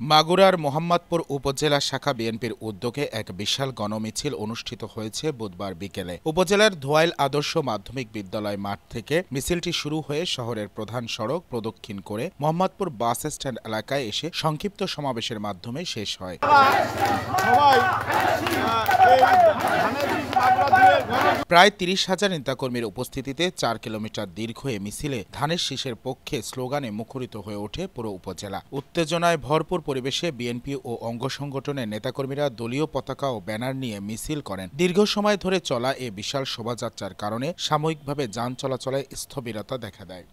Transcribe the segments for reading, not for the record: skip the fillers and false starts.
মাগুরার মোহাম্মদপুর উপজেলা শাখা বিএনপির উদ্যোগে এক বিশাল গণমিছিল অনুষ্ঠিত হয়েছে বুধবার বিকেলে। উপজেলার ধোয়াইল আদর্শ মাধ্যমিক বিদ্যালয় মাঠ থেকে মিছিলটি শুরু হয়ে শহরের প্রধান সড়ক প্রদক্ষিণ করে মোহাম্মদপুর বাস স্ট্যান্ড এলাকায় এসে সংক্ষিপ্ত সমাবেশের মাধ্যমে শেষ হয়। প্রায় ৩০,০০০ নেতাকর্মীর উপস্থিতিতে ৪ কিলোমিটার দীর্ঘ এ মিছিলে ধানের শীষের পক্ষে স্লোগানে মুখরিত হয়ে ওঠে পুরো উপজেলা। উত্তেজনায় ভরপুর পরিবেশে বিএনপি ও অঙ্গ সংগঠনের নেতাকর্মীরা দলীয় পতাকা ও ব্যানার নিয়ে মিছিল করেন। দীর্ঘ সময় ধরে চলা এ বিশাল শোভাযাত্রার কারণে সাময়িকভাবে যান চলাচলে স্থবিরতা দেখা দেয়।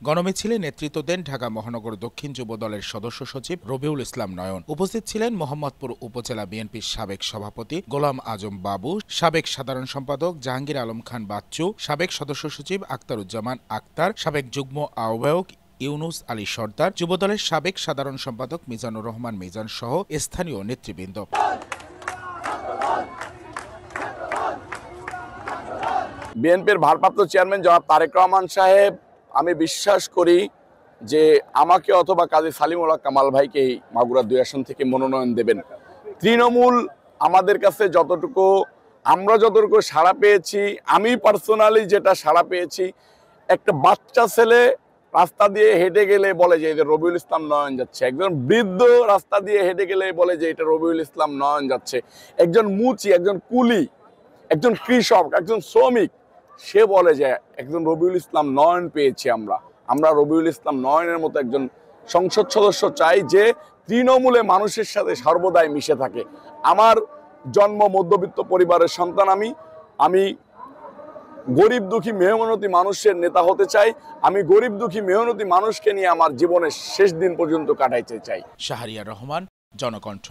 গণমিছিলে নেতৃত্ব দেন ঢাকা মহানগর দক্ষিণ যুবদলের সদস্য সচিব রবিউল ইসলাম নয়ন। উপস্থিত ছিলেন মোহাম্মদপুর উপজেলা বিএনপির সাবেক সভাপতি গোলাম আজম বাবু, সাবেক সাধারণ সম্পাদক জাহাঙ্গীর আলম খান বাচ্চু, সাবেক সদস্য সচিব আক্তারুজ্জামান আক্তার, সাবেক যুগ্ম আহ্বায়ক ইউনুস আলী সর্দার, যুবদলের সাবেক সাধারণ সম্পাদক মিজানুর রহমান মিজান সহ স্থানীয় নেতৃবৃন্দ। বিএনপির ভারপ্রাপ্ত চেয়ারম্যান জনাব তারেক রহমান সাহেব, আমি বিশ্বাস করি যে আমাকে অথবা কাজী সালিমুল্লাহ কামাল ভাইকে মাগুরা ২ আসন থেকে মনোনয়ন দেবেন। তৃণমূল আমাদের কাছে আমরা যতটুকু সাড়া পেয়েছি, আমি পার্সোনালি যেটা সাড়া পেয়েছি, একটা বাচ্চা ছেলে রাস্তা দিয়ে হেঁটে গেলে বলে যে এটা রবিউল ইসলাম নয়ন যাচ্ছে, একজন বৃদ্ধ রাস্তা দিয়ে হেঁটে গেলে বলে যে এটা রবিউল ইসলাম নয়ন যাচ্ছে, একজন মুচি, একজন কুলি, একজন কৃষক, একজন শ্রমিক, সে বলে যে একজন রবিউল ইসলাম নয়ন পেয়েছি। আমরা রবিউল ইসলাম নয়নের মতো একজন সংসদ সদস্য চাই যে তৃণমূলে মানুষের সাথে সর্বদাই মিশে থাকে। আমার জন্ম মধ্যবিত্ত পরিবারের সন্তান, আমি গরিব দুঃখী মেহনতি মানুষের নেতা হতে চাই। আমি গরিব দুঃখী মেহনতি মানুষকে নিয়ে আমার জীবনের শেষ দিন পর্যন্ত কাটাইতে চাই। শাহরিয়ার রহমান, জনকণ্ঠ।